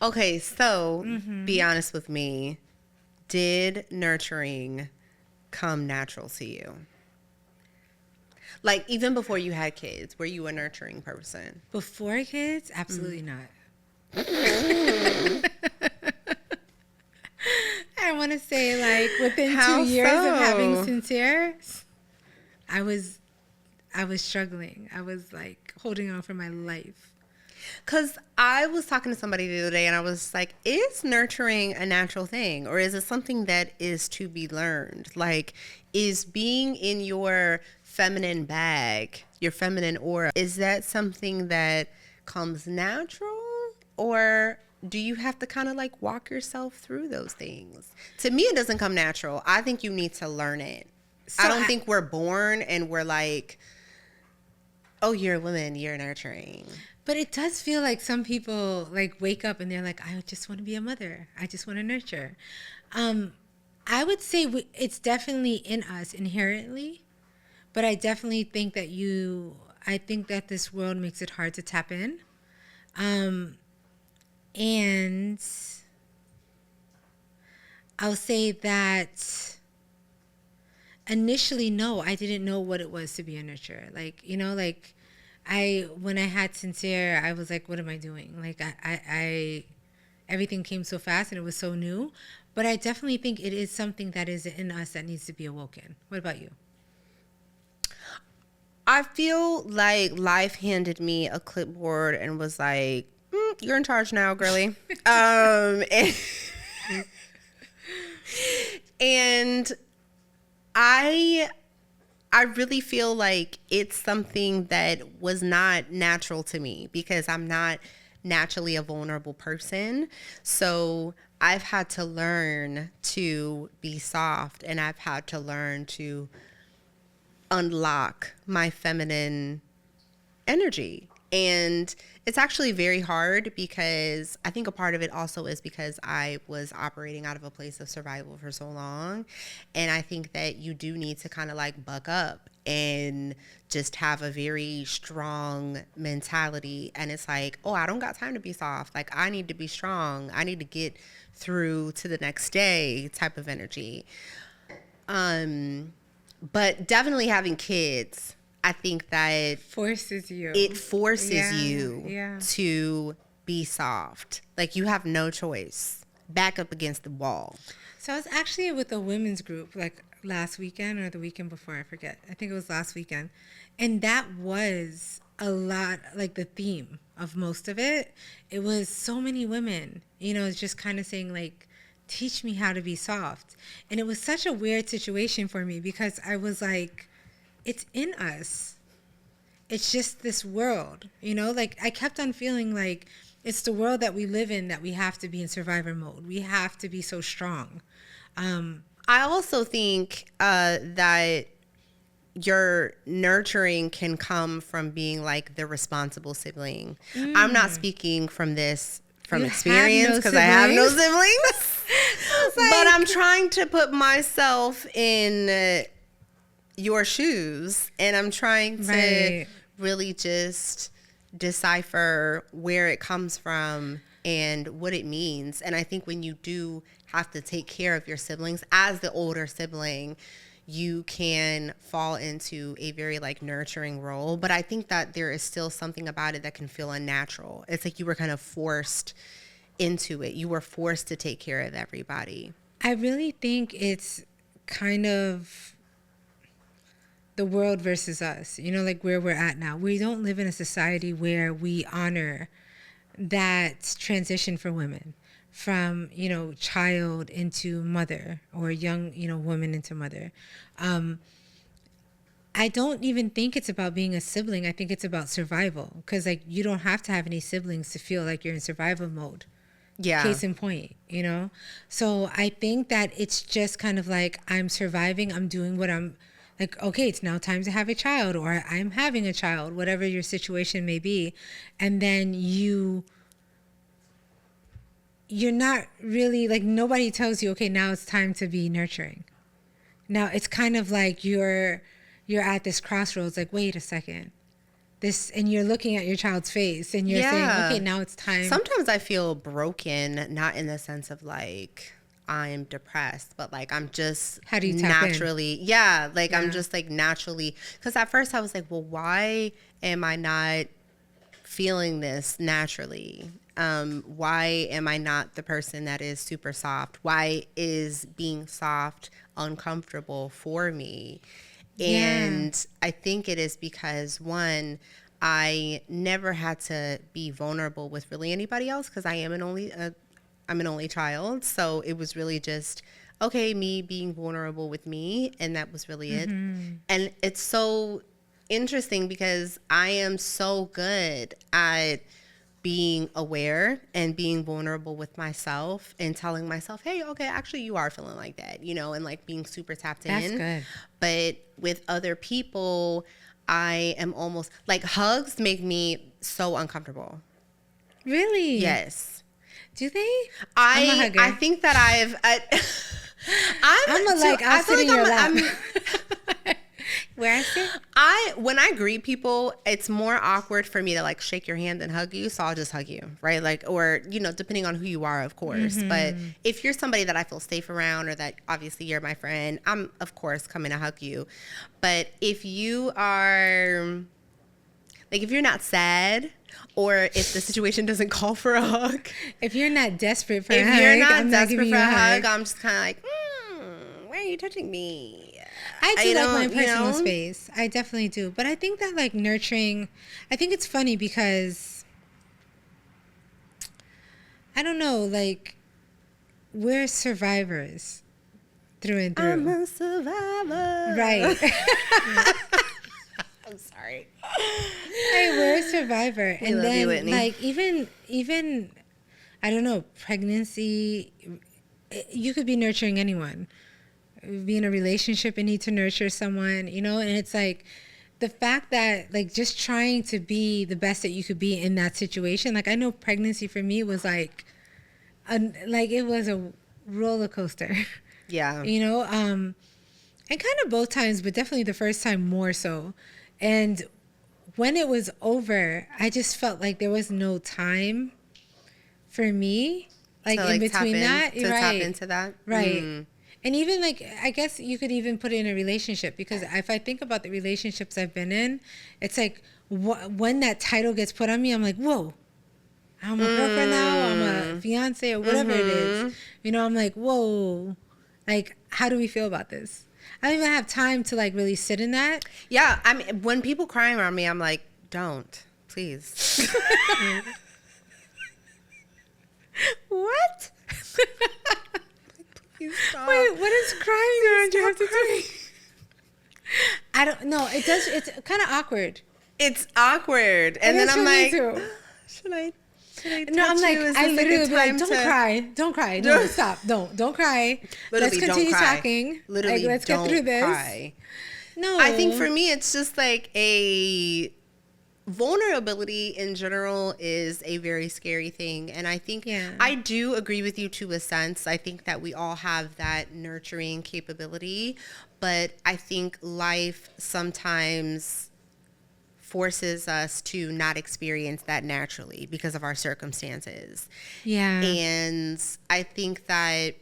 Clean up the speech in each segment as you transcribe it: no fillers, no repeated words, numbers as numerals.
Okay, so be honest with me. Did nurturing come natural to you? Like even before you had kids, were you a nurturing person? Before kids, absolutely not. I want to say like within two How years of having so? Sincere, I was I was struggling. I was like holding on for my life. Because I was talking to somebody the other day and I was like, is nurturing a natural thing or is it something that is to be learned? Like, is being in your feminine bag, your feminine aura, is that something that comes natural or do you have to kind of like walk yourself through those things? To me, it doesn't come natural. I think you need to learn it. I So don't I, think we're born and we're like, oh, you're a woman, you're nurturing. but it does feel like some people like wake up and they're like, I just want to be a mother. I just want to nurture. Um, I would say it's definitely in us inherently, but I definitely think that I think that this world makes it hard to tap in. Um, and I'll say that initially, no, I didn't know what it was to be a nurturer. Like, like when I had Sincere, I was like, what am I doing? Like, everything came so fast and it was so new. But I definitely think it is something that is in us that needs to be awoken. What about you? I feel like life handed me a clipboard and was like, "You're in charge now, girly." And, and I I really feel like it's something that was not natural to me because I'm not naturally a vulnerable person. So I've had to learn to be soft and I've had to learn to unlock my feminine energy. And it's actually very hard because I think a part of it also is because I was operating out of a place of survival for so long. And I think that you do need to kind of like buck up and just have a very strong mentality. And it's like, oh, I don't got time to be soft. Like, I need to be strong. I need to get through to the next day type of energy. Um, but definitely having kids, I think that Forces you. it forces Yeah, you yeah. to be soft. Like you have no choice. Back up against the wall. So I was actually with a women's group like last weekend or the weekend before, I forget. I think it was last weekend. And that was a lot like the theme of most of it. It was so many women, it's just kind of saying like, teach me how to be soft. And it was such a weird situation for me because I was like, it's in us. It's just this world, like I kept on feeling like it's the world that we live in that we have to be in survivor mode. We have to be so strong. I also think that your nurturing can come from being like the responsible sibling. I'm not speaking from You have experience no because I have no siblings. siblings. I was But I'm like, trying to put myself in your shoes and I'm trying to right. really just decipher where it comes from and what it means. And I think when you do have to take care of your siblings as the older sibling, you can fall into a very like nurturing role. But I think that there is still something about it that can feel unnatural. It's like you were kind of forced into it. You were forced to take care of everybody. I really think it's kind of the world versus us, like where we're at now. We don't live in a society where we honor that transition for women from, child into mother or young, woman into mother. I don't even think it's about being a sibling. I think it's about survival because like you don't have to have any siblings to feel like you're in survival mode. Yeah. Case in point. So I think that it's just kind of like I'm surviving. I'm doing what I'm like, okay, it's now time to have a child or I'm having a child, whatever your situation may be. And then you're not really like nobody tells you, okay, now it's time to be nurturing. Now it's kind of like you're at this crossroads like, wait a second. this, and you're looking at your child's face and you're saying, okay, now it's time. Sometimes I feel broken, not in the sense of like I'm depressed, but like I'm just How do you tap naturally, I'm just like naturally, because at first I was like, well, why am I not feeling this naturally? Why am I not the person that is super soft? Why is being soft uncomfortable for me? And I think it is because, one, I never had to be vulnerable with really anybody else because I'm an only child. So it was really just, okay, me being vulnerable with me. And that was really it. And it's so interesting because I am so good at being aware and being vulnerable with myself and telling myself, hey, okay, actually you are feeling like that, and like being super tapped in. That's good. But with other people, I am almost like, hugs make me so uncomfortable. Really? Yes. Do they? I think that I'll sit in your lap. Where is it? When I greet people, it's more awkward for me to like shake your hand and hug you, so I'll just hug you, right? Like, or depending on who you are, of course. But if you're somebody that I feel safe around, or that obviously you're my friend, I'm of course coming to hug you. But if you are like, if you're not sad, or if the situation doesn't call for a hug, if you're not desperate for a hug, I'm just kind of like, why are you touching me? I do like my personal space. I definitely do. But I think that like nurturing, I think it's funny because, I don't know, like we're survivors through and through. I'm a survivor. Right. I'm sorry. Hey, we're a survivor. We love you, Whitney. Like even, I don't know, pregnancy, you could be nurturing anyone. Be in a relationship and need to nurture someone, and it's like the fact that like just trying to be the best that you could be in that situation. Like I know pregnancy for me was like it was a roller coaster. Yeah. And kind of both times, but definitely the first time more so. And when it was over, I just felt like there was no time for me, like in between that. Tap into that. Right. Mm. And even like, I guess you could even put it in a relationship, because if I think about the relationships I've been in, it's like when that title gets put on me, I'm like, whoa, I'm a girlfriend now, I'm a fiance, or whatever it is. I'm like, whoa, like, how do we feel about this? I don't even have time to like really sit in that. Yeah. I mean, when people cry around me, I'm like, don't, please. What? Stop. Wait, what is crying around you have to do? I don't know. It's kind of awkward. It's awkward. And then I'm like, should I no, I'm like, I literally be like, don't cry. No, stop. Don't cry. Literally, let's continue don't cry. talking. Literally, like, let's get through this. Cry. No. I think for me, it's just like vulnerability in general is a very scary thing. And I think I do agree with you to a sense. I think that we all have that nurturing capability, but I think life sometimes forces us to not experience that naturally because of our circumstances. Yeah. And I think that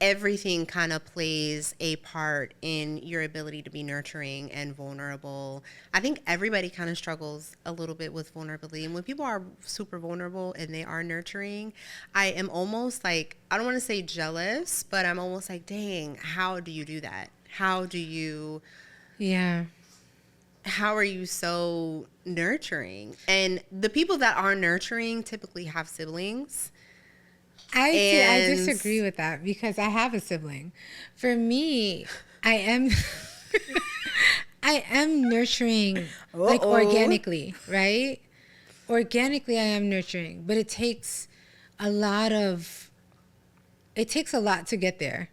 everything kind of plays a part in your ability to be nurturing and vulnerable. I think everybody kind of struggles a little bit with vulnerability. And when people are super vulnerable and they are nurturing, I am almost like, I don't want to say jealous, but I'm almost like, dang, how do you do that? How are you so nurturing? And the people that are nurturing typically have siblings. I disagree with that, because I have a sibling. For me, I am nurturing like organically, right? Organically, I am nurturing, but it takes a lot to get there.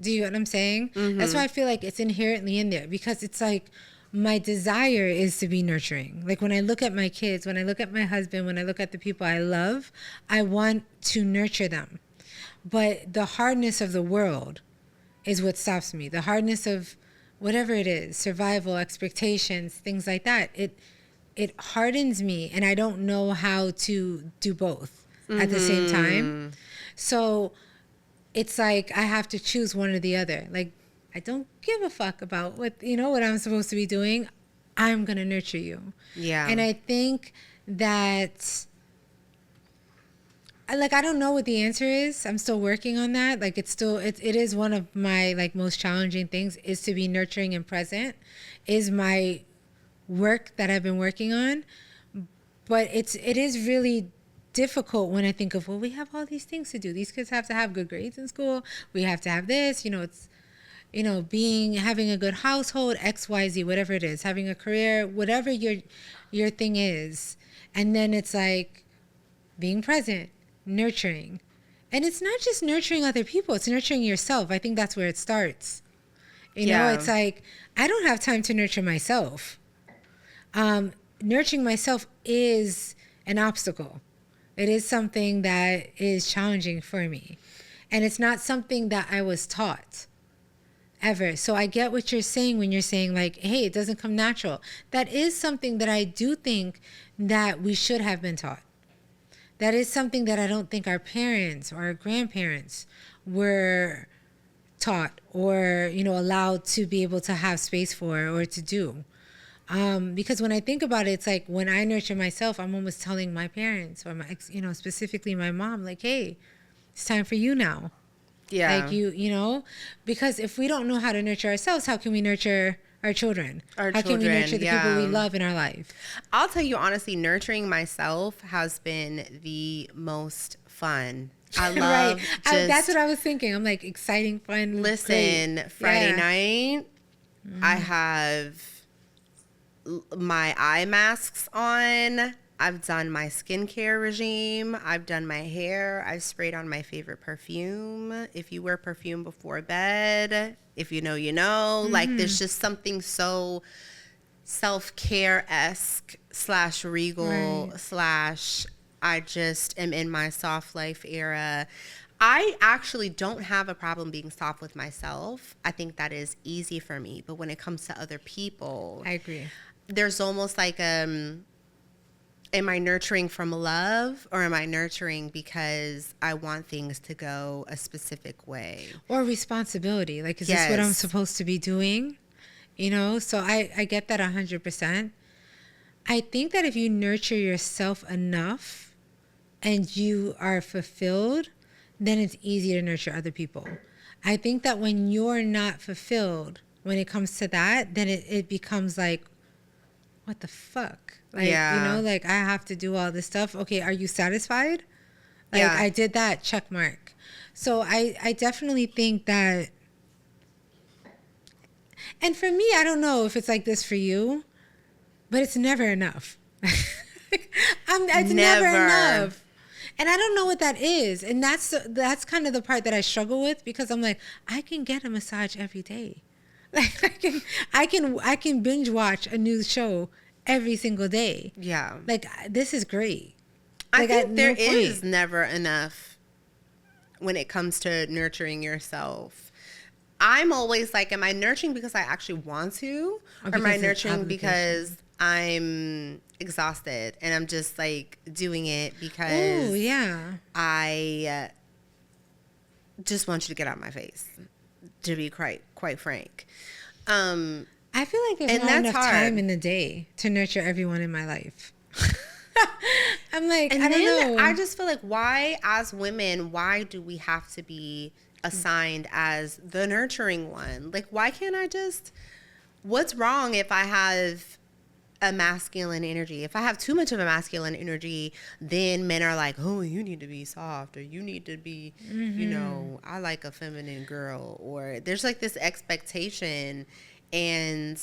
Do you know what I'm saying? Mm-hmm. That's why I feel like it's inherently in there, because it's like my desire is to be nurturing. Like when I look at my kids, when I look at my husband, when I look at the people I love, I want to nurture them. But the hardness of the world is what stops me. The hardness of whatever it is, survival, expectations, things like that. it hardens me, and I don't know how to do both at the same time. So it's like I have to choose one or the other. Like, I don't give a fuck about what I'm supposed to be doing. I'm going to nurture you. Yeah. And I think that, like, I don't know what the answer is. I'm still working on that. Like, it is one of my, like, most challenging things, is to be nurturing and present, is my work that I've been working on. But it is really difficult when I think of, well, we have all these things to do. These kids have to have good grades in school. We have to have this, it's, having a good household, XYZ, whatever it is, having a career, whatever your thing is. And then it's like being present, nurturing. And it's not just nurturing other people, it's nurturing yourself. I think that's where it starts. It's like, I don't have time to nurture myself. Nurturing myself is an obstacle. It is something that is challenging for me. And it's not something that I was taught ever. So I get what you're saying when you're saying, like, hey, it doesn't come natural. That is something that I do think that we should have been taught. That is something that I don't think our parents or our grandparents were taught or, allowed to be able to have space for or to do. Because when I think about it, it's like when I nurture myself, I'm almost telling my parents or specifically my mom, like, hey, it's time for you now. Yeah. Like because if we don't know how to nurture ourselves, how can we nurture our children? How can we nurture the people we love in our life? I'll tell you honestly, nurturing myself has been the most fun. I love right. That's what I was thinking. I'm like, exciting, fun. Listen, great. Friday night, I have my eye masks on. I've done my skincare regime. I've done my hair. I've sprayed on my favorite perfume. If you wear perfume before bed, if you know, you know. Like, there's just something so self-care-esque / regal / I just am in my soft life era. I actually don't have a problem being soft with myself. I think that is easy for me. But when it comes to other people, I agree. There's almost like, am I nurturing from love, or am I nurturing because I want things to go a specific way? Or responsibility. Like, is this what I'm supposed to be doing? So I get that 100%. I think that if you nurture yourself enough and you are fulfilled, then it's easy to nurture other people. I think that when you're not fulfilled, when it comes to that, then it becomes like, what the fuck? Like, like, I have to do all this stuff. Okay, are you satisfied? Like, I did that, check mark. So I definitely think that, and for me, I don't know if it's like this for you, but it's never enough. It's never enough. And I don't know what that is. And that's kind of the part that I struggle with, because I'm like, I can get a massage every day. Like, I can binge watch a new show every single day. Yeah. Like, this is great. I think there is never enough when it comes to nurturing yourself. I'm always like, am I nurturing because I actually want to? Or am I nurturing because I'm exhausted and I'm just like doing it because I just want you to get out of my face, to be quite frank. I feel like there's not enough time in the day to nurture everyone in my life. I'm like, I don't know. I just feel like, why, as women, why do we have to be assigned as the nurturing one? Like, why can't I just, what's wrong if I have a masculine energy? If I have too much of a masculine energy, then men are like, oh, you need to be soft, or you need to be, I like a feminine girl, or there's like this expectation. And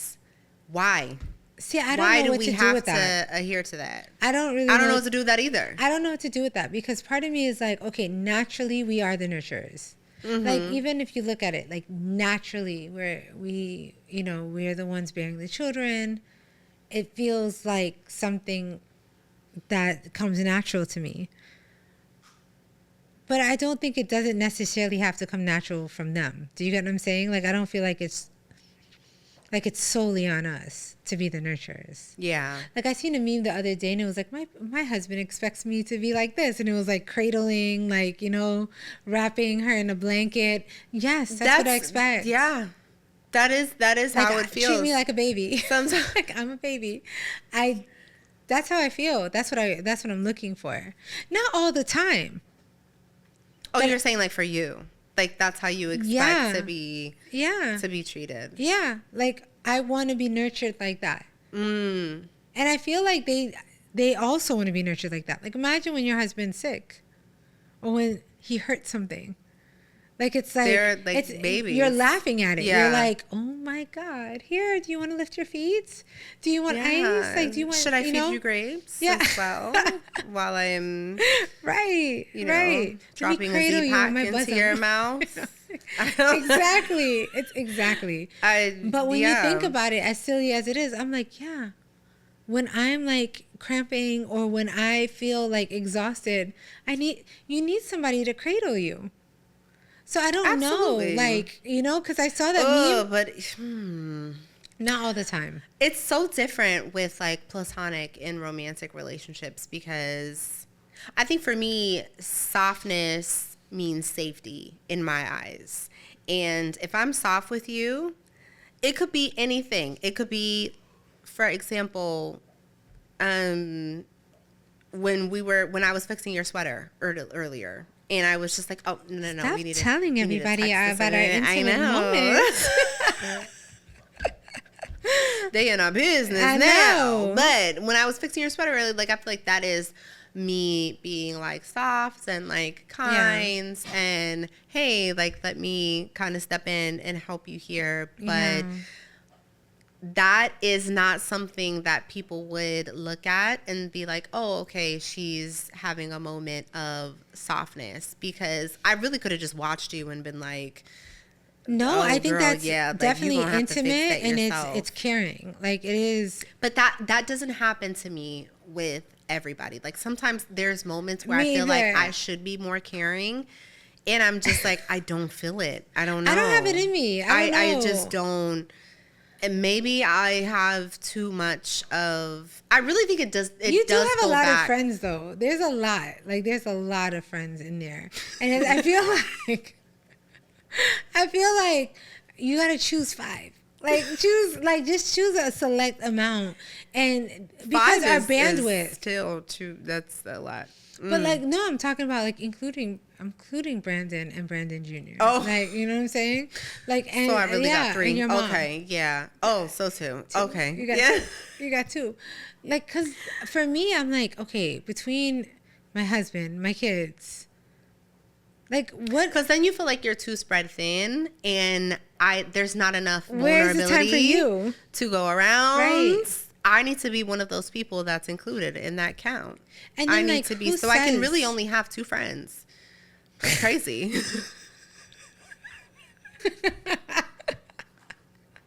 why? See, I don't know what to do with that. Why do we have to adhere to that? I don't know what to do with that either. I don't know what to do with that, because part of me is like, okay, naturally we are the nurturers. Like, even if you look at it, like, naturally we're the ones bearing the children. It feels like something that comes natural to me. But I don't think it doesn't necessarily have to come natural from them. Do you get what I'm saying? Like, I don't feel like it's Like it's solely on us to be the nurturers. Yeah. Like I seen a meme the other day and it was like my husband expects me to be like this, and it was like cradling, like, you know, wrapping her in a blanket. Yes, that's what I expect. Yeah. That is Like, how it feels. treat me like a baby. Sometimes Like I'm a baby. That's how I feel. That's what I'm looking for. Not all the time. Oh, But- you're saying like for you. Like that's how you expect Yeah. to be Yeah. treated. Yeah. Like I want to be nurtured like that. Mm. And I feel like they also want to be nurtured like that. Like imagine when your husband's sick or when he hurts something. Like it's like, They're like babies. You're laughing at it. Yeah. You're like, oh my God, here, do you want to lift your feet? Do you want ice? Like, do you want, Should I feed know? you grapes Yeah. as well while I'm, Right, you know, right. dropping a cradle you in Z-Pack my into bosom. your mouth? Exactly. It's exactly. But when you think yeah. about it, as silly as it is, I'm like, yeah. When I'm like cramping or when I feel like exhausted, you need somebody to cradle you. So I don't Absolutely. know, like, you know, because I saw that Ugh, meme. but Not all the time. it's so different with like platonic and romantic relationships because I think for me, softness means safety in my eyes. And if I'm soft with you, it could be anything. It could be, for example, when I was fixing your sweater earlier. And I was just like, oh, no, Stop we need telling we need to everybody text this about our in. intimate moments. They in our business I now. know. But when I was fixing your sweater earlier, like I feel like that is me being like soft and like kind and hey, like let me kind of step in and help you here. But that is not something that people would look at and be like, oh, okay, she's having a moment of softness, because I really could have just watched you and been like, No, oh, I think girl, that's yeah, like, you definitely gonna have to fix intimate that and yourself. it's caring. Like it is. But that doesn't happen to me with everybody. Like sometimes there's moments where Me I feel like either. I should be more caring, and I'm just like, I don't feel it. I don't know. I don't have it in me. I don't I know. just don't. And maybe I have too much of. I really think it does. You do does have a go lot back. of friends though. There's a lot. Like there's a lot of friends in there, and I feel like you gotta choose 5. Like just choose a select amount, and because our bandwidth. is still too. That's a lot. But like no, I'm talking about like including Brandon and Brandon Jr. Oh. Like you know what I'm saying? Like and So I really got 3. and your mom. Okay, yeah. Oh, so 2. Okay, You got yeah. 2. You got 2. Like cause for me, I'm like okay, between my husband, my kids. Like what? Because then you feel like you're too spread thin, and there's not enough Where's the time for vulnerability you? to go around. Right. I need to be one of those people that's included in that count. And I then, need like, to be, who so I can says- really only have 2 friends. That's crazy.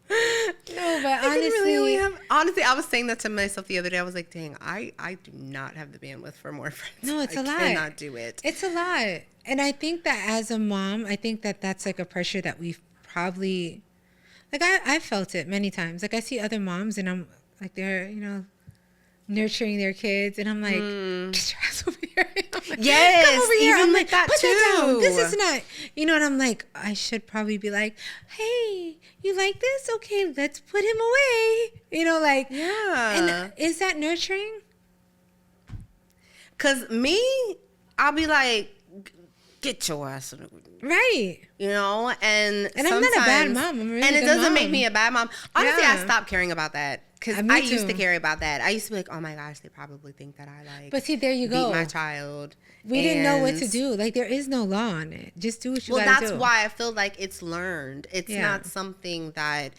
No, but I can honestly, really only honestly, I was saying that to myself the other day. I was like, dang, I do not have the bandwidth for more friends. No, it's I a lot. cannot do it. it's a lot. And I think that as a mom, I think that that's like a pressure that we've probably, like I felt it many times. Like I see other moms and I'm like, they're, you know, nurturing their kids. And I'm like, get your ass over here. I'm like, Yes, come over here. even I'm like like, that put that down. too. This is not, you know, and I'm like, I should probably be like, hey, you like this? Okay, let's put him away. You know, like, Yeah. And is that nurturing? Cause me, I'll be like, get your ass in the Right. you know, and And I'm not a bad sometimes- mom. I'm a really and it good doesn't make mom. me a bad mom. Honestly, I Yeah. stopped caring about that because Me I used to too. care about that. I used to be like, oh my gosh, they probably think that I like But see, there you beat go. my child. We didn't know what to And- do. Like there is no law on it. Just do what you Well, gotta that's do. why I feel like it's learned. It's Yeah. not something that.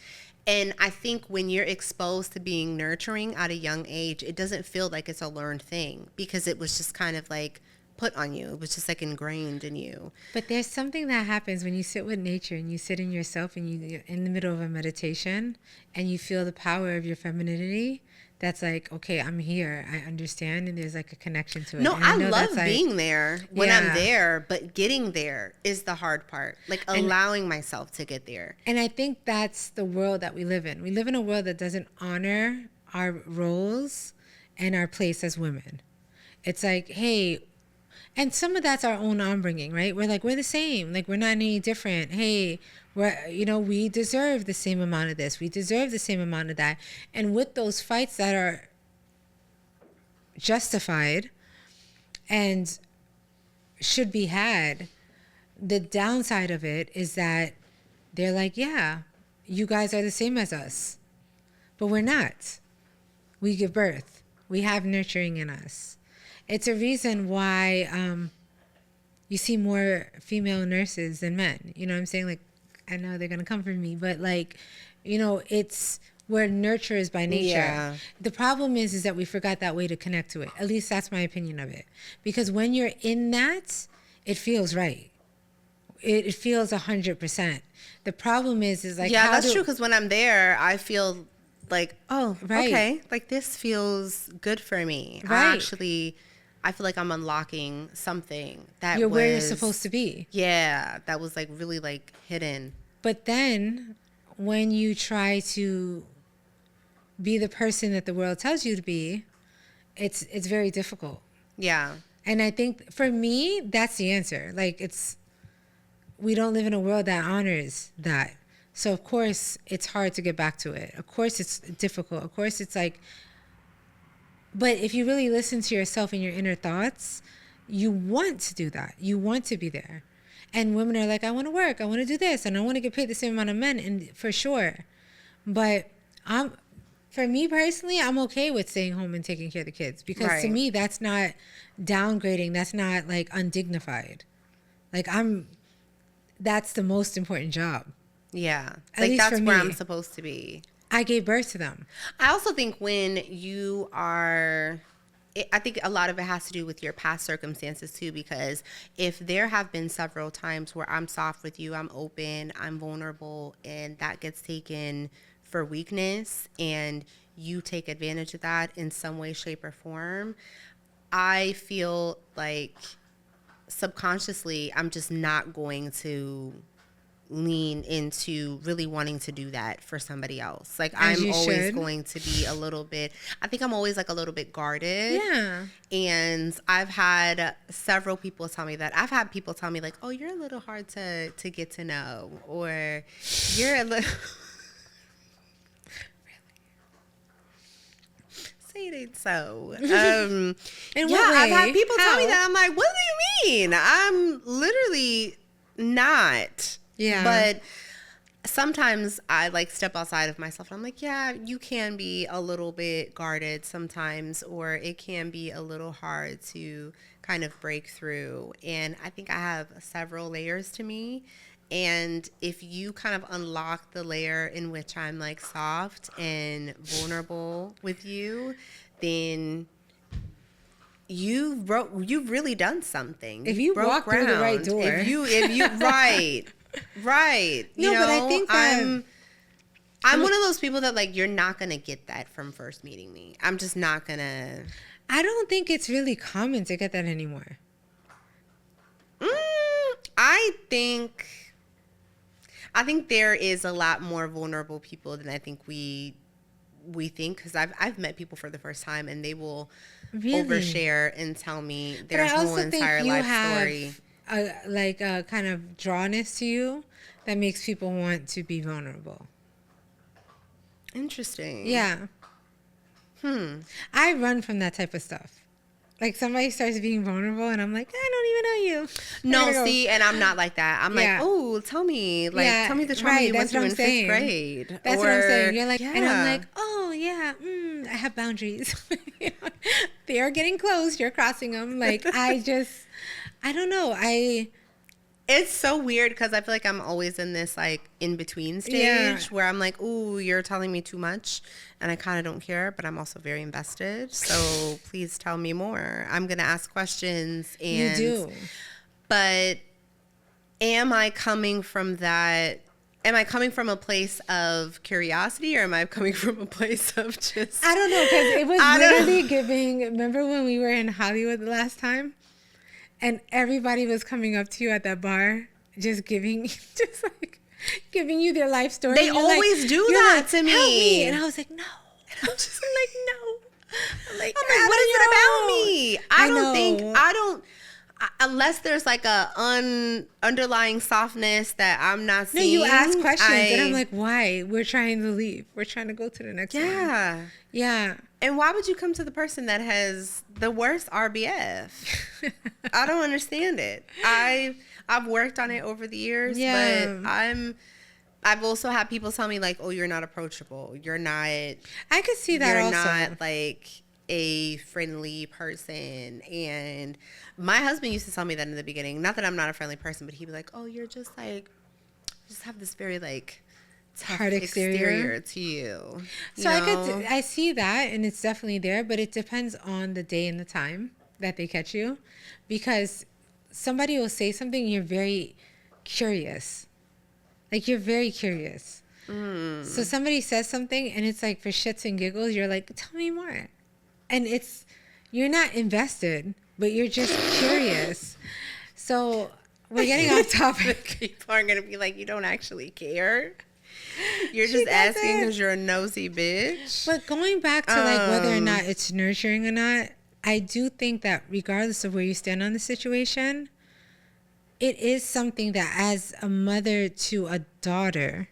And I think when you're exposed to being nurturing at a young age, it doesn't feel like it's a learned thing because it was just kind of like put on you. It was just like ingrained in you. But there's something that happens when you sit with nature and you sit in yourself and you're in the middle of a meditation and you feel the power of your femininity. that's like, okay, I'm here, I understand, and there's like a connection to it. No, And I know love that's, like, being there when Yeah. I'm there, but getting there is the hard part. Like allowing myself to get there. And I think that's the world that we live in. We live in a world that doesn't honor our roles and our place as women. It's like, hey, and some of that's our own on bringing, right? We're like, we're the same. Like, we're not any different. Hey, we deserve the same amount of this. We deserve the same amount of that. And with those fights that are justified and should be had, the downside of it is that they're like, yeah, you guys are the same as us, but we're not. We give birth. We have nurturing in us. It's a reason why you see more female nurses than men. You know what I'm saying? Like, I know they're going to come for me, but like, it's we're nurturers by nature. Yeah. The problem is that we forgot that way to connect to it. At least that's my opinion of it. Because when you're in that, it feels right. It feels 100%. The problem is like, Yeah, that's true. Because when I'm there, I feel like, oh, Right. okay, like this feels good for me. Right. I feel like I'm unlocking something that you're was where you're supposed to be. Yeah, that was like really like hidden. But then when you try to be the person that the world tells you to be, it's very difficult. Yeah. And I think for me, that's the answer. Like, we don't live in a world that honors that. So of course it's hard to get back to it. Of course it's difficult. Of course it's like, but if you really listen to yourself and your inner thoughts, you want to do that. You want to be there. And women are like, I want to work, I want to do this, and I want to get paid the same amount of men, and for sure. But for me personally, I'm okay with staying home and taking care of the kids, because to Right. me, that's not downgrading. That's not like undignified. Like, that's the most important job. Yeah. At Like least that's for where me. I'm supposed to be. I gave birth to them. I also think when you are, I think a lot of it has to do with your past circumstances too, because if there have been several times where I'm soft with you, I'm open, I'm vulnerable, and that gets taken for weakness, and you take advantage of that in some way, shape, or form, I feel like subconsciously I'm just not going to lean into really wanting to do that for somebody else. Like, As I'm you always should. going to be a little bit, I think I'm always like a little bit guarded. Yeah. And I've had several people tell me that. I've had people tell me like, oh, you're a little hard to get to know, or you're a little say it ain't so. In Yeah, what way? I've had people tell me How? that. I'm like, what do you mean? I'm literally not. Yeah. But sometimes I like step outside of myself. And I'm like, yeah, you can be a little bit guarded sometimes, or it can be a little hard to kind of break through. And I think I have several layers to me. And if you kind of unlock the layer in which I'm like soft and vulnerable with you, then you've really done something. If you broke walk through the right ground. door. If you right. No, but I think that- I'm one of those people that like, you're not gonna get that from first meeting me. I'm just not gonna. I don't think it's really common to get that anymore. I think there is a lot more vulnerable people than I think we think, because I've met people for the first time and they will Really? overshare and tell me But their I whole also think entire you life have story. a kind of drawness to you that makes people want to be vulnerable. Interesting. Yeah. I run from that type of stuff. Like, somebody starts being vulnerable and I'm like, I don't even know you. I No, gotta go. see, and I'm not like that. I'm Yeah. like, oh, tell me the trauma right, you went that's through what in I'm fifth saying. grade. That's what I'm saying. You're like, and I'm Yeah. like, oh yeah, I have boundaries. They are getting close. You're crossing them. Like, I don't know. It's so weird because I feel like I'm always in this like in between stage Yeah. where I'm like, ooh, you're telling me too much, and I kind of don't care, but I'm also very invested. So please tell me more. I'm gonna ask questions, and You do. But am I coming from that Am I coming from a place of curiosity or am I coming from a place of just... I don't know, because it was literally giving... Remember when we were in Hollywood the last time? And everybody was coming up to you at that bar, just giving you their life story. They always do that to me. Help me. And I was like, no. And I was just like, no. I'm like, what is it about me? I don't, unless there's like a underlying softness that I'm not seeing. No, you ask questions and I'm like, why? We're trying to leave. We're trying to go to the next one. Yeah. Yeah. And why would you come to the person that has the worst RBF? I don't understand it. I've worked on it over the years, but I've also had people tell me like, oh, you're not approachable. You're not. I could see that also. You're not like a friendly person. And my husband used to tell me that in the beginning. Not that I'm not a friendly person, but he'd be like, oh, you're just like, just have this very like tough hard exterior to you. So I see that, and it's definitely there, but it depends on the day and the time that they catch you, because somebody will say something and you're very curious. Like, you're very curious. So somebody says something and it's like for shits and giggles, you're like, tell me more. And you're not invested, but you're just curious. So we're getting off topic. People are going to be like, you don't actually care. You're just asking because you're a nosy bitch. But going back to like whether or not it's nurturing or not, I do think that regardless of where you stand on the situation, it is something that as a mother to a daughter,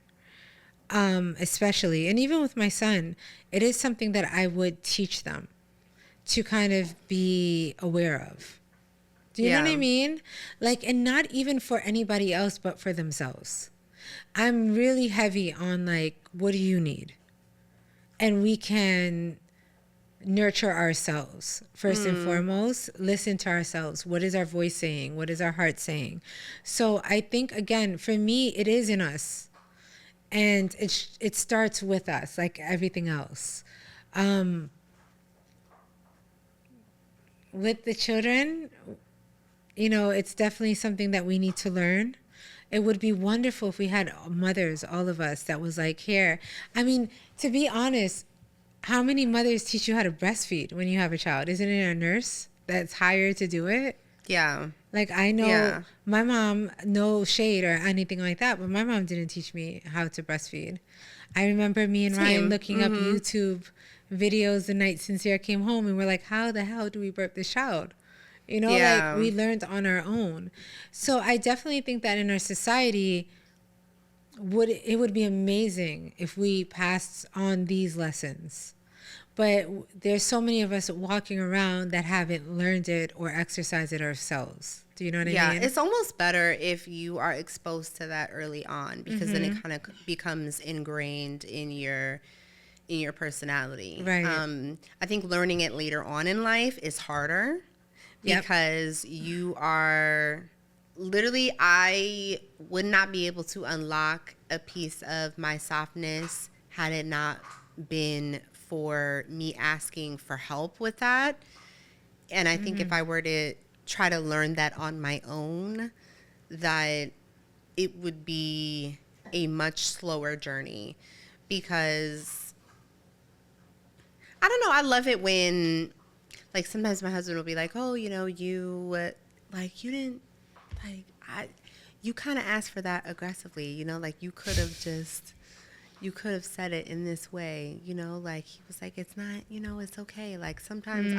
especially, and even with my son, it is something that I would teach them to kind of be aware of. Do you know what I mean? Like, and not even for anybody else, but for themselves. I'm really heavy on like, what do you need? And we can nurture ourselves first and foremost. Listen to ourselves. What is our voice saying? What is our heart saying? So I think, again, for me, it is in us, and it starts with us, like everything else. With the children, you know, it's definitely something that we need to learn. It would be wonderful if we had mothers, all of us, that was like, here. I mean, to be honest, how many mothers teach you how to breastfeed when you have a child? Isn't it a nurse that's hired to do it? Yeah. Like, I know my mom, no shade or anything like that, but my mom didn't teach me how to breastfeed. I remember me and Ryan looking up YouTube videos the night Sincere came home, and we're like, how the hell do we birth this child? You know, like, we learned on our own. So I definitely think that in our society, it would be amazing if we passed on these lessons. But there's so many of us walking around that haven't learned it or exercised it ourselves. Do you know what I mean? Yeah, it's almost better if you are exposed to that early on, because then it kind of becomes ingrained in your personality. Right. I think learning it later on in life is harder because you are literally, I would not be able to unlock a piece of my softness had it not been for me asking for help with that. And I think if I were to try to learn that on my own, that it would be a much slower journey, because I don't know, I love it when, like, sometimes my husband will be like, oh, you know, you didn't, like, you kind of asked for that aggressively, you know, like, you could have said it in this way, you know, like, he was like, it's not, you know, it's okay. Like, sometimes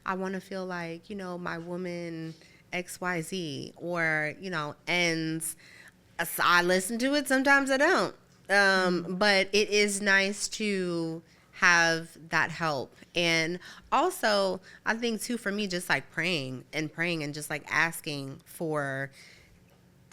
I want to feel like, you know, my woman XYZ, or, you know, and I listen to it. Sometimes I don't. But it is nice to have that help. And also, I think too, for me, just like praying and just like asking for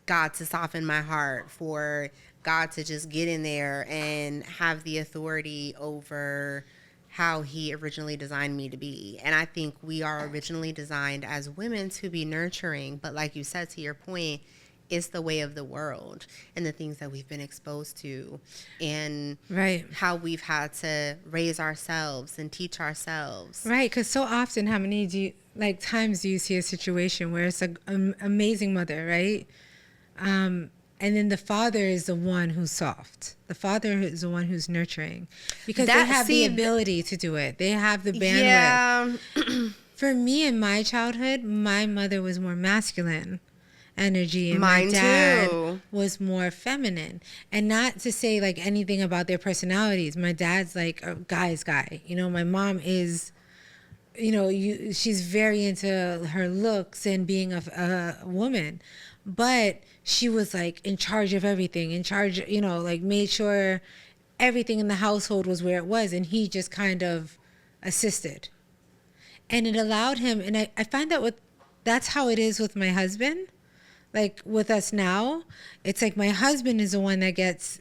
God to soften my heart, for God to just get in there and have the authority over how he originally designed me to be. And I think we are originally designed as women to be nurturing, but like you said, to your point, it's the way of the world and the things that we've been exposed to, and how we've had to raise ourselves and teach ourselves. Right, because so often, how many times do you see a situation where it's an amazing mother, right? And then the father is the one who's soft. The father is the one who's nurturing, because they That- have see, the ability to do it. They have the bandwidth. Yeah. For me, in my childhood, my mother was more masculine energy, and Mine my dad too. was more feminine. And not to say like anything about their personalities. My dad's like a guy's guy. You know, my mom is, you know, she's very into her looks and being a woman, but she was like in charge of everything, in charge, you know, like made sure everything in the household was where it was, and he just kind of assisted. And it allowed him, and I find that that's how it is with my husband. Like with us now, it's like my husband is the one that gets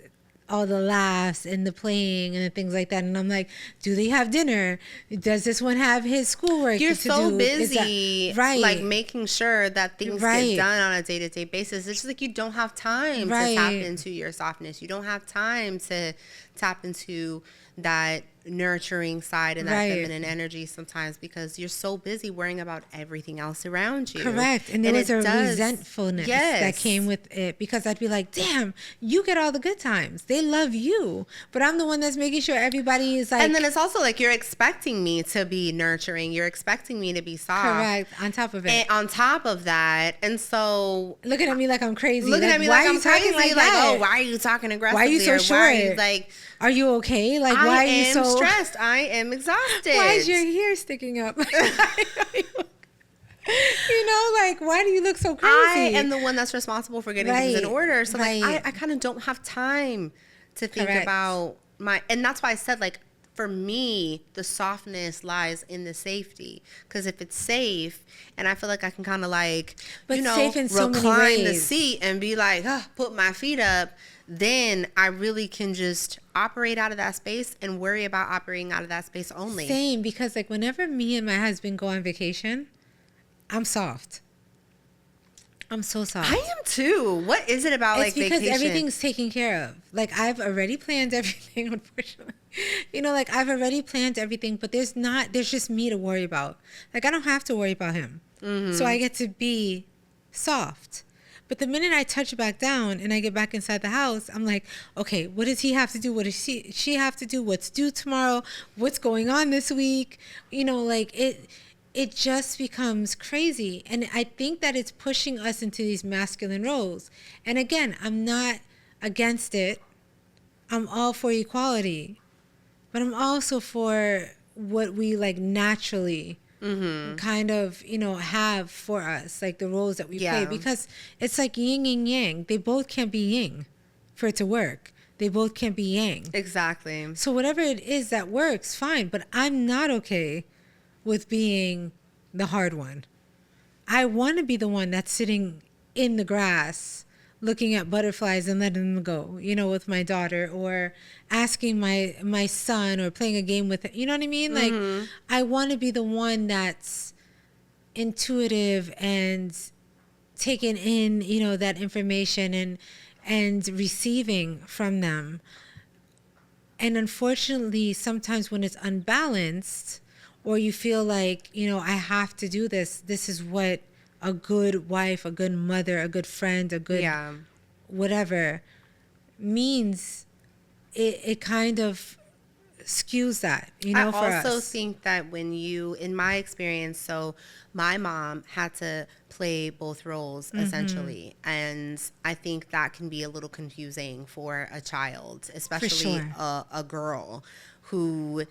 all the laughs and the playing and the things like that. And I'm like, do they have dinner? Does this one have his schoolwork? You're to so do? busy, Right. like making sure that things Right. get done on a day-to-day basis. It's just like you don't have time Right. to tap into your softness. You don't have time to tap into that nurturing side and that Right. feminine energy sometimes, because you're so busy worrying about everything else around you. Correct. And there was it a does- resentfulness Yes. that came with it, because I'd be like, damn, you get all the good times. They love you. But I'm the one that's making sure everybody is like. And then it's also like you're expecting me to be nurturing. You're expecting me to be soft. correct. On top of it. And on top of that, and so looking at me like I'm crazy. looking like, at me why like are I'm you talking crazy, like that? oh, why are you talking aggressively? Why are you so Or why are you, short? like, Are you okay? Like, why I are you am so stressed. I am exhausted. Why is your hair sticking up? You know, like, why do you look so crazy? I am the one that's responsible for getting things in Right, order. So like right. I kind of don't have time to think Correct. about and that's why I said, like, for me, the softness lies in the safety. Because if it's safe, and I feel like I can kind of like, But you know, safe in so many recline the ways. seat and be like, put my feet up, then I really can just operate out of that space and worry about operating out of that space only. Same, because like whenever me and my husband go on vacation, I'm soft. I'm so soft. I am too. What is it about It's like because vacation? everything's taken care of. Like I've already planned everything, unfortunately. You know, like I've already planned everything, but there's just me to worry about. Like I don't have to worry about him. Mm-hmm. So I get to be soft. But the minute I touch back down and I get back inside the house, I'm like, okay, what does he have to do? What does she have to do? What's due tomorrow? What's going on this week? You know, like it just becomes crazy. And I think that it's pushing us into these masculine roles. And again, I'm not against it. I'm all for equality. But I'm also for what we like naturally kind of, you know, have for us, like the roles that we play. Because it's like yin and yang. They both can't be yin for it to work. They both can't be yang. Exactly. So whatever it is that works, fine. But I'm not okay with being the hard one. I want to be the one that's sitting in the grass looking at butterflies and letting them go, you know, with my daughter, or asking my son, or playing a game with it. You know what I mean? Like, I want to be the one that's intuitive and taking in, you know, that information and receiving from them. And unfortunately, sometimes when it's unbalanced, or you feel like, you know, I have to do this, this is what a good wife, a good mother, a good friend, a good whatever means, it kind of skews that, you know, for us. I also think that when you, in my experience, so my mom had to play both roles essentially. And I think that can be a little confusing for a child, especially a girl who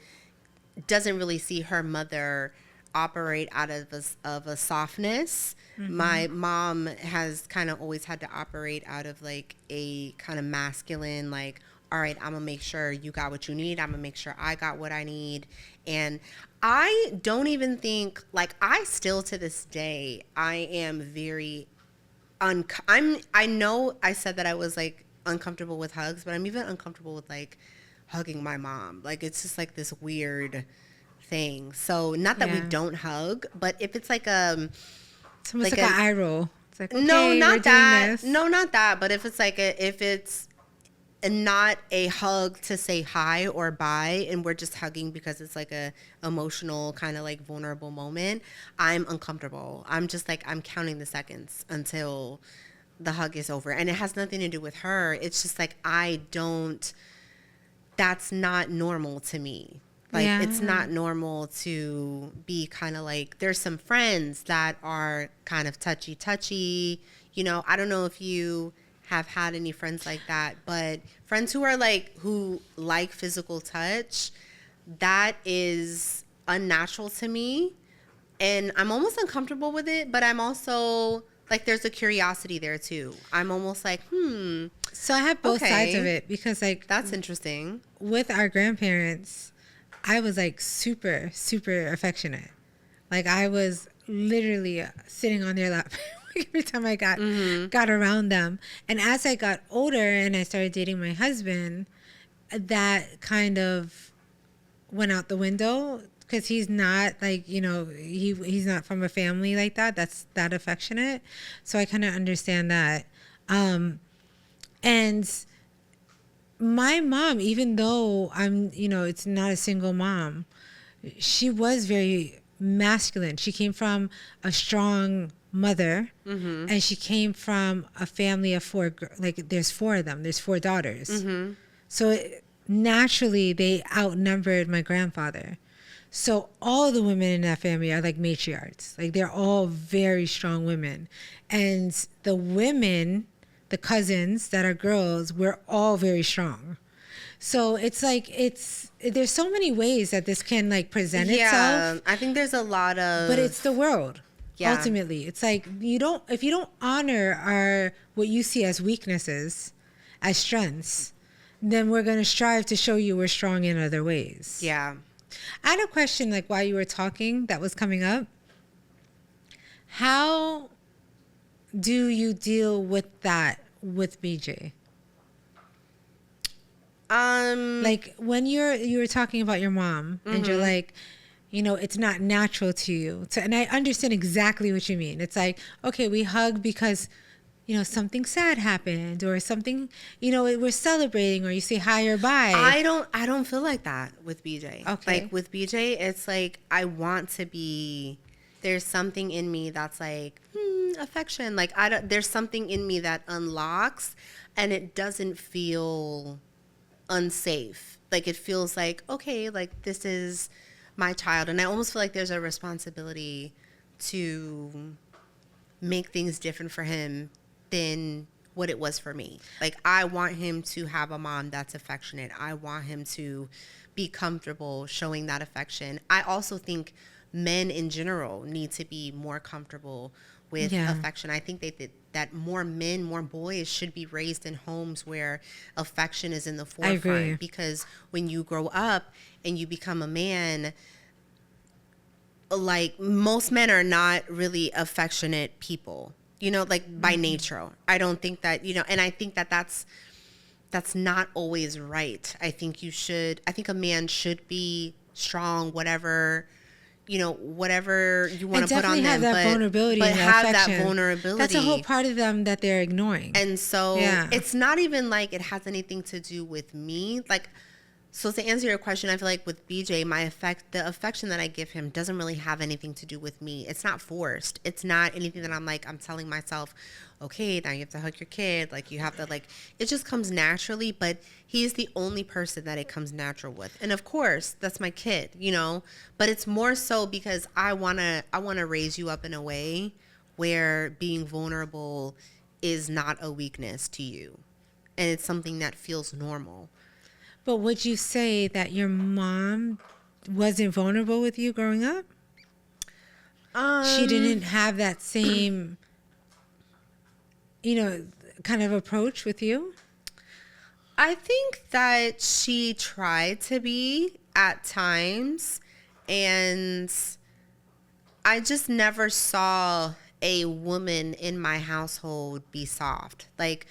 doesn't really see her mother operate out of a softness. My mom has kind of always had to operate out of like a kind of masculine, like, all right, I'm gonna make sure you got what you need. I'm gonna make sure I got what I need. And I don't even think, like, I still to this day, I am very I know I said that I was like uncomfortable with hugs, but I'm even uncomfortable with like hugging my mom. Like, it's just like this weird thing. So not that we don't hug, but if it's like it's almost like an eye roll. It's like, okay, no, not that. this. No, not that. But if it's like if it's not a hug to say hi or bye, and we're just hugging because it's like a emotional kind of like vulnerable moment, I'm uncomfortable. I'm just like, I'm counting the seconds until the hug is over. And it has nothing to do with her. It's just like, that's not normal to me. Like, Yeah. it's not normal to be kind of like, there's some friends that are kind of touchy. You know, I don't know if you have had any friends like that, but friends who like physical touch, that is unnatural to me. And I'm almost uncomfortable with it, but I'm also like, there's a curiosity there too. I'm almost like, So I have both sides of okay, it, because like that's interesting. with our grandparents, I was like super, super affectionate. Like I was literally sitting on their lap every time I got around them. And as I got older and I started dating my husband, that kind of went out the window, because he's not like, you know, he's not from a family like that's that affectionate. So I kind of understand that. And my mom, even though I'm, you know, it's not a single mom, she was very masculine. She came from a strong mother, and she came from a family of four, like there's four of them, there's four daughters. So naturally they outnumbered my grandfather. So all the women in that family are like matriarchs. Like they're all very strong women. And the women, the cousins that are girls, we're all very strong. So it's like, there's so many ways that this can like present itself. I think there's a lot of, But it's the world. Yeah. Ultimately, it's like if you don't honor what you see as weaknesses, as strengths, then we're going to strive to show you we're strong in other ways. yeah. I had a question, like while you were talking, that was coming up. How do you deal with that with BJ? Like when you were talking about your mom, and you're like, you know, it's not natural to you. And I understand exactly what you mean. It's like, okay, we hug because, you know, something sad happened, or something, you know, we're celebrating, or you say hi or bye. I don't feel like that with BJ. Okay. Like with BJ, it's like, I want to be, there's something in me that's like, affection. Like there's something in me that unlocks, and it doesn't feel unsafe. Like it feels like, okay, like this is my child. And I almost feel like there's a responsibility to make things different for him than what it was for me. Like I want him to have a mom that's affectionate. I want him to be comfortable showing that affection. I also think men in general need to be more comfortable with affection. I think that more men, more boys should be raised in homes where affection is in the forefront. I agree. Because when you grow up and you become a man, like most men are not really affectionate people, you know, like by nature. I don't think that, you know, and I think that that's not always right. I think a man should be strong, whatever you want to put on them, have that vulnerability, but and have affection. that vulnerability. That's a whole part of them that they're ignoring. And so it's not even like it has anything to do with me. Like, so to answer your question, I feel like with BJ, the affection that I give him doesn't really have anything to do with me. It's not forced. It's not anything that I'm telling myself, okay, now you have to hug your kid. Like you have to, like, it just comes naturally, but he's the only person that it comes natural with. And of course, that's my kid, you know, but it's more so because I want to raise you up in a way where being vulnerable is not a weakness to you. And it's something that feels normal. But would you say that your mom wasn't vulnerable with you growing up? She didn't have that same, you know, kind of approach with you? I think that she tried to be at times, and I just never saw a woman in my household be soft. Like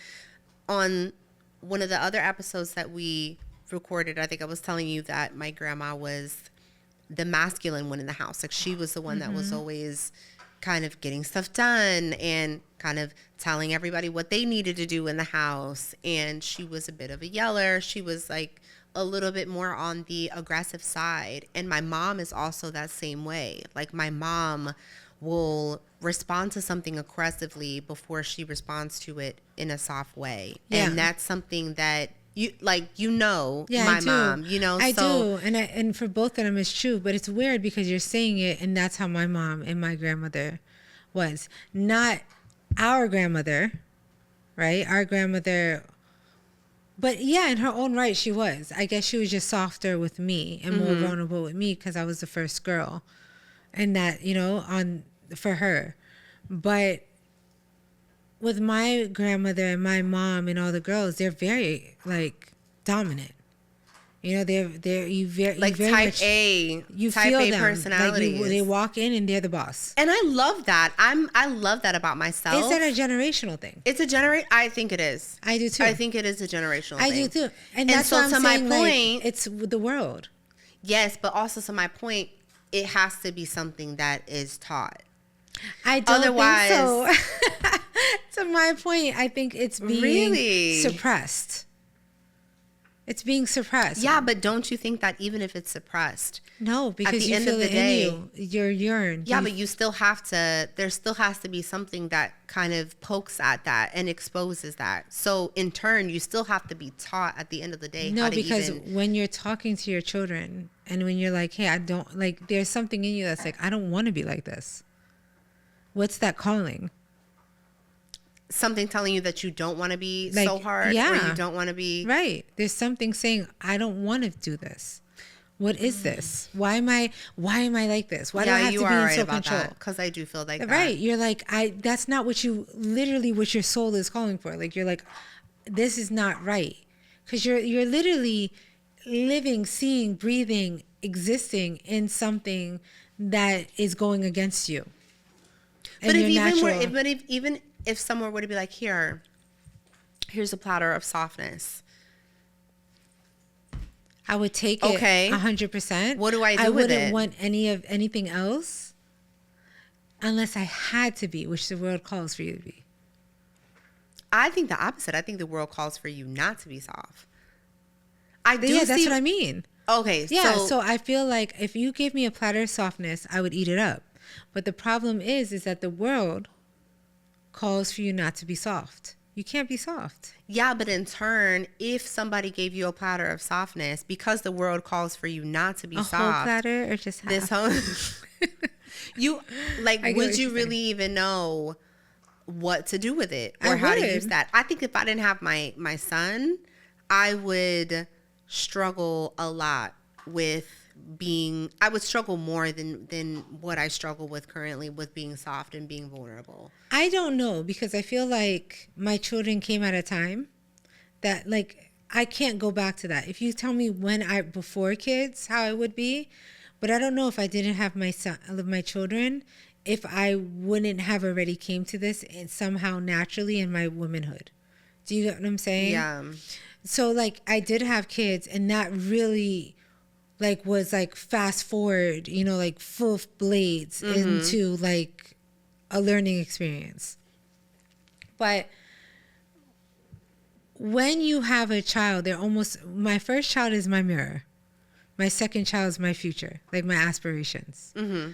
on one of the other episodes that we recorded, I think I was telling you that my grandma was the masculine one in the house. Like she was the one that was always kind of getting stuff done and kind of telling everybody what they needed to do in the house. And she was a bit of a yeller. She was like a little bit more on the aggressive side. And my mom is also that same way. Like my mom will respond to something aggressively before she responds to it in a soft way. Yeah. And that's something that you like, Yeah, my I do. mom, I so do, and for both of them, it's true. But it's weird because you're saying it, and that's how my mom and my grandmother was. Not our grandmother, right? Our grandmother, but yeah, in her own right, she was. I guess she was just softer with me and more vulnerable with me because I was the first girl, and that for her. But with my grandmother and my mom and all the girls, they're very like dominant. They're you very like you very type much, A, you type feel A them. personalities. Like they walk in and they're the boss. And I love that. I love that about myself. Is that a generational thing? It's I think it is. I do too. I think it is a generational I thing. do too. And that's so why I'm to saying, my point, it's the world. yes, but also to my point, it has to be something that is taught. I don't Otherwise, think so. To my point, I think it's being Really? suppressed. It's being suppressed. Yeah, but don't you think that even if it's suppressed, No, because the you end feel of the it day- in you. Your urine. yeah, You- but you still have to, there still has to be something that kind of pokes at that and exposes that. So in turn, you still have to be taught at the end of the day. No, how to because even, when you're talking to your children and when you're like, hey, I don't like, there's something in you that's like, I don't want to be like this. What's that calling? something telling you that you don't want to be Like, so hard, or yeah. you don't want to be. Right. There's something saying, I don't want to do this. What is this? Why am I like this? Why do I have you to are be in right so about control? that, because I do feel like that. Right. You're like, that's not what you, literally what your soul is calling for. Like, you're like, this is not right. Because you're literally living, seeing, breathing, existing in something that is going against you. And But your even if someone were to be like, here's a platter of softness. I would take Okay. it 100%. What do I do I with wouldn't it? want anything else unless I had to be, which the world calls for you to be. I think the opposite. I think the world calls for you not to be soft. I do. Yeah, that's what I mean. Okay. Yeah, so I feel like if you gave me a platter of softness, I would eat it up. But the problem is that the world calls for you not to be soft. You can't be soft. yeah, but in turn, if somebody gave you a platter of softness, because the world calls for you not to be A soft, whole platter or just half? this whole you like, I get would what you you're really saying. even know what to do with it or I how to would. use that? I think if I didn't have my son, I would struggle a lot with I would struggle more than what I struggle with currently with being soft and being vulnerable. I don't know, because I feel like my children came at a time that, like, I can't go back to that. If you tell me before kids, how I would be, but I don't know if I didn't have my children, if I wouldn't have already came to this and somehow naturally in my womanhood. Do you get what I'm saying? Yeah. So, like, I did have kids, and that really, like, was like fast forward, like full blades into like a learning experience. But when you have a child, my first child is my mirror. My second child is my future, like my aspirations. Mm-hmm.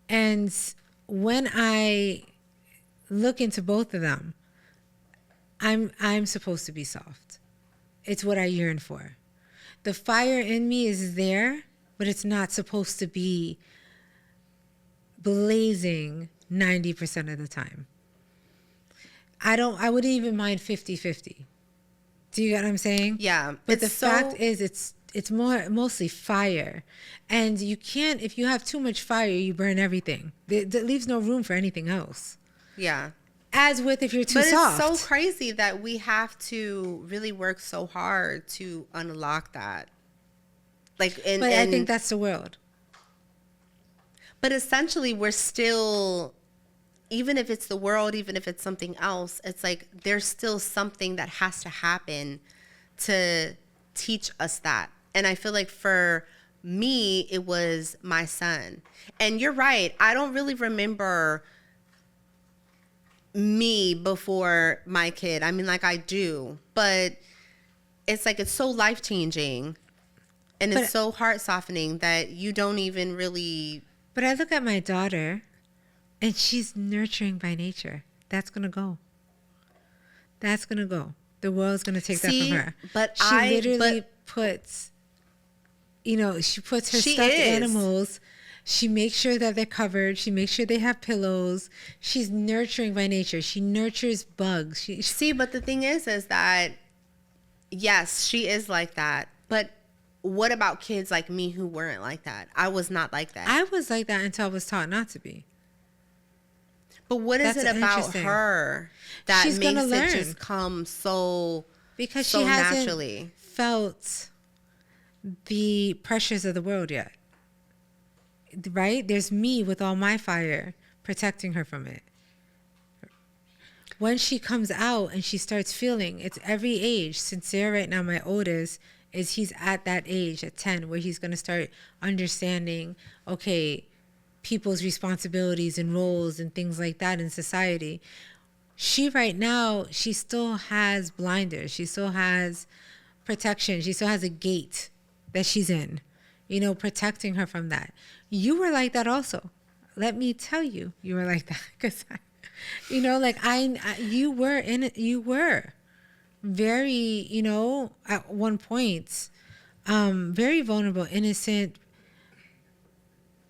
And when I look into both of them, I'm supposed to be soft. It's what I yearn for. The fire in me is there, but it's not supposed to be blazing 90% of the time. I wouldn't even mind 50-50. Do you get what I'm saying? Yeah. But the fact is it's mostly fire. And you can't, if you have too much fire, you burn everything. That leaves no room for anything else. Yeah. As with if you're too But soft. it's so crazy that we have to really work so hard to unlock that. Like, I think that's the world. But essentially, we're still, even if it's the world, even if it's something else, it's like there's still something that has to happen to teach us that. And I feel like for me, it was my son. And you're right. I don't really remember me before my kid. I mean, like, I do, but it's like it's so life-changing and it's so heart-softening that you don't even really. But I look at my daughter And she's nurturing by nature. That's going to go. That's going to go. The world's going to take that from her. But she literally puts, she puts her stuffed animals. She makes sure that they're covered. She makes sure they have pillows. She's nurturing by nature. She nurtures bugs. But the thing is that, yes, she is like that. But what about kids like me who weren't like that? I was not like that. I was like that until I was taught not to be. But what is it about her that makes it just come so because so she hasn't naturally felt the pressures of the world yet? Right? There's me with all my fire protecting her from it. When she comes out and she starts feeling, it's every age. Sincere right now, my oldest, he's at that age at 10 where he's going to start understanding, okay, people's responsibilities and roles and things like that in society. She right now, she still has blinders. She still has protection. She still has a gate that she's in, protecting her from that. You were like that also. Let me tell you, you were like that because, you were in it. You were very, at one point, very vulnerable, innocent.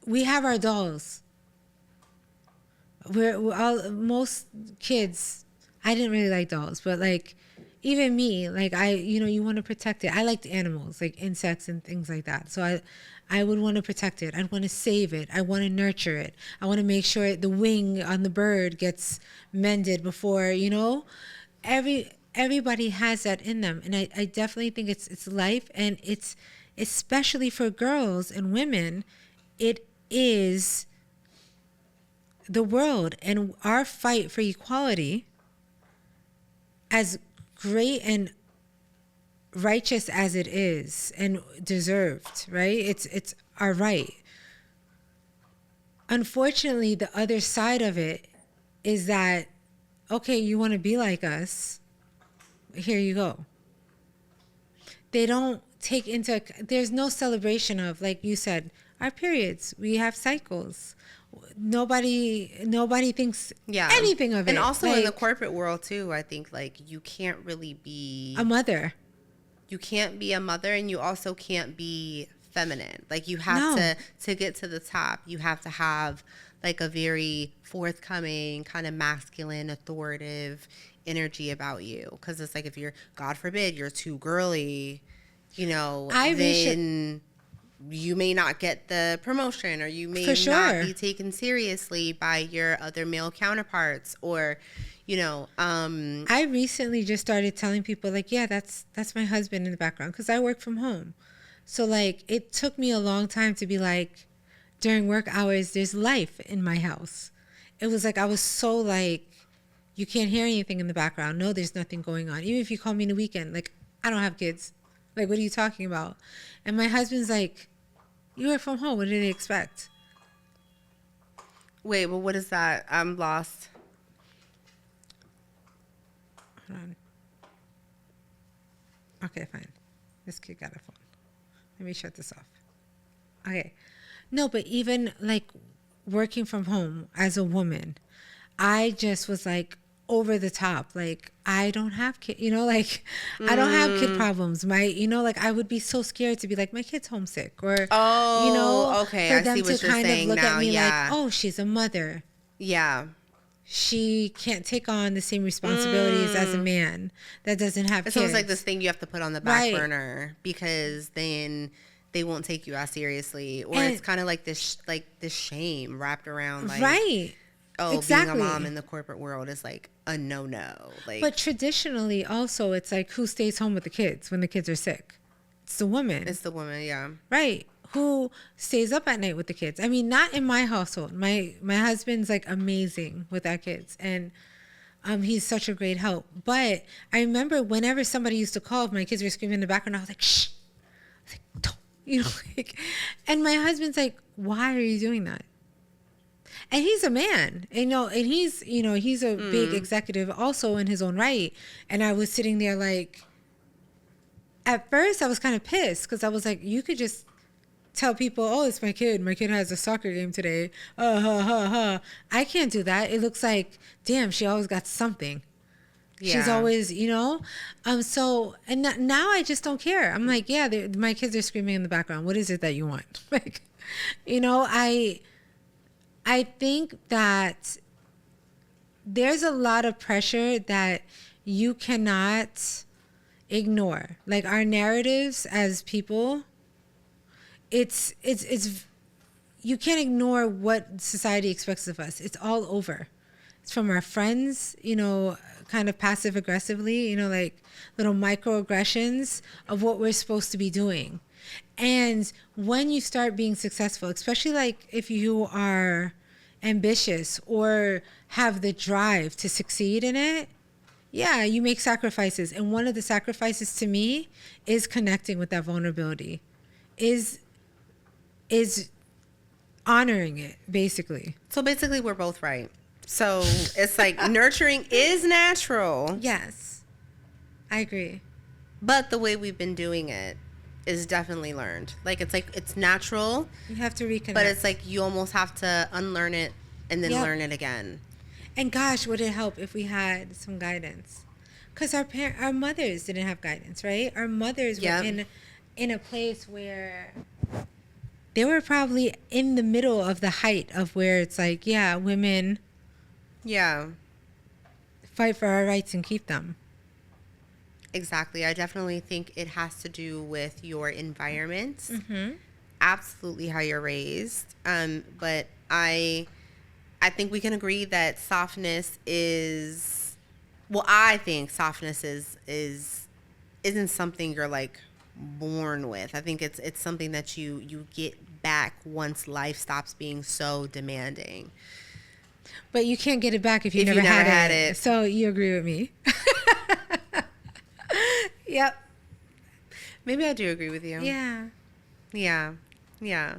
We have our dolls. Most kids, I didn't really like dolls, but like even me, like you want to protect it. I liked animals, like insects and things like that. So I would want to protect it. I'd want to save it. I want to nurture it. I want to make sure the wing on the bird gets mended before, everybody has that in them. And I definitely think it's life, and it's especially for girls and women, it is the world. And our fight for equality, as great and righteous as it is and deserved, right? It's our right. Unfortunately, the other side of it is that, okay, you want to be like us, here you go. They don't take into, there's no celebration of, like you said, our periods. We have cycles. Nobody thinks anything of it. And also in the corporate world too, I think like you can't really be a mother. You can't be a mother, and you also can't be feminine. Like you have to get to the top, you have to have like a very forthcoming, kind of masculine, authoritative energy about you. Because it's like if you're, God forbid, you're too girly, then you may not get the promotion, or you may not be taken seriously by your other male counterparts, or I recently just started telling people like, yeah, that's my husband in the background, because I work from home. So like it took me a long time to be like, during work hours there's life in my house. It was like I was so like, you can't hear anything in the background. No, there's nothing going on. Even if you call me in the weekend, like, I don't have kids. Like, what are you talking about? And my husband's like, you work from home. What do they expect? Wait, well, what is that? I'm lost. Hold on. Okay, fine. This kid got a phone. Let me shut this off. Okay. No, but even like working from home as a woman, I just was like over the top. Like, I don't have kid, like I don't have kid problems. Like I would be so scared to be like, my kid's homesick, or, okay, for I them see what to you're kind saying of look now. at me Yeah. like, oh, she's a mother. Yeah. She can't take on the same responsibilities as a man that doesn't have kids. It sounds like this thing you have to put on the back burner, because then they won't take you as seriously, or it's kind of like this shame wrapped around like, right. Oh, exactly. Being a mom in the corporate world is like a no. Like, but traditionally also it's like, who stays home with the kids when the kids are sick? It's the woman. It's the woman, yeah. Right. Who stays up at night with the kids. I mean, not in my household. My husband's like amazing with our kids, and he's such a great help. But I remember whenever somebody used to call, if my kids were screaming in the background, I was like, shh. I was like, don't, like, and my husband's like, why are you doing that? And he's a man, and he's a big executive also in his own right. And I was sitting there like, at first I was kind of pissed, because I was like, you could just tell people, oh, it's my kid. My kid has a soccer game today. I can't do that. It looks like, damn, she always got something. Yeah. She's always, so, and now I just don't care. I'm like, yeah, my kids are screaming in the background. What is it that you want? Like, I think that there's a lot of pressure that you cannot ignore. Like our narratives as people, it's you can't ignore what society expects of us. It's all over. It's from our friends, kind of passive aggressively, like little microaggressions of what we're supposed to be doing. And when you start being successful, especially like if you are ambitious or have the drive to succeed in it, yeah, you make sacrifices. And one of the sacrifices to me is connecting with that vulnerability, is honoring it, basically. So basically, we're both right. So it's like nurturing is natural. Yes, I agree. But the way we've been doing it is definitely learned. Like it's natural. You have to reconnect. But it's like you almost have to unlearn it and then learn it again. And gosh, would it help if we had some guidance? Because our mothers didn't have guidance, right? Our mothers were in a place where they were probably in the middle of the height of where it's like, yeah, women fight for our rights and keep them. Exactly. I definitely think it has to do with your environment. Absolutely how you're raised. But I think we can agree that softness is, well, I think softness isn't something you're like born with. I think it's something that you get back once life stops being so demanding. But you can't get it back if you never had it. So you agree with me. Yep. Maybe I do agree with you. Yeah. Yeah.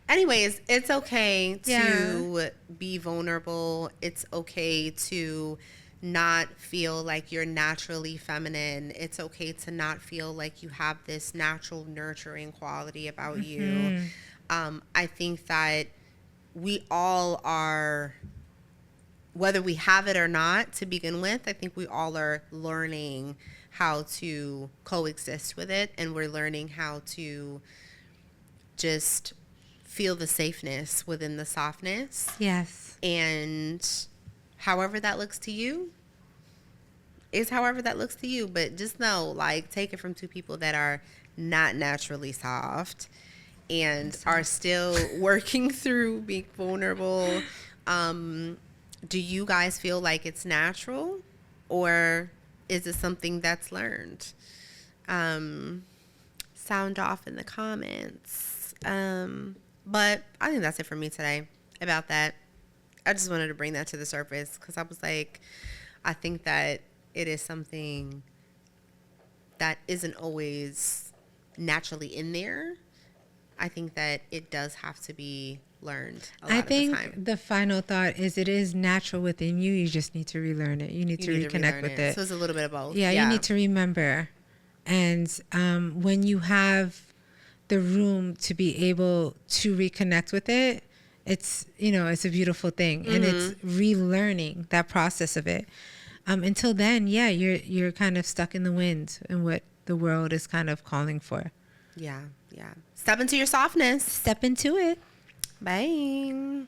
Anyways, it's okay to be vulnerable. It's okay to not feel like you're naturally feminine. It's okay to not feel like you have this natural nurturing quality about you. I think that we all are, whether we have it or not to begin with, I think we all are learning how to coexist with it, and we're learning how to just feel the safeness within the softness. Yes. And however that looks to you is however that looks to you. But just know, like, take it from two people that are not naturally soft and are still working through being vulnerable. Do you guys feel like it's natural, or is it something that's learned? Sound off in the comments. But I think that's it for me today about that. I just wanted to bring that to the surface because I was like, I think that it is something that isn't always naturally in there. I think that it does have to be learned a lot of the time. I think the final thought is it is natural within you. You just need to relearn it. You need to reconnect with it. So it's a little bit of both. Yeah, you need to remember. And when you have the room to be able to reconnect with it, it's, it's a beautiful thing. And it's relearning that process of it. Until then, you're kind of stuck in the wind and what the world is kind of calling for. Yeah. Step into your softness. Step into it. Bye.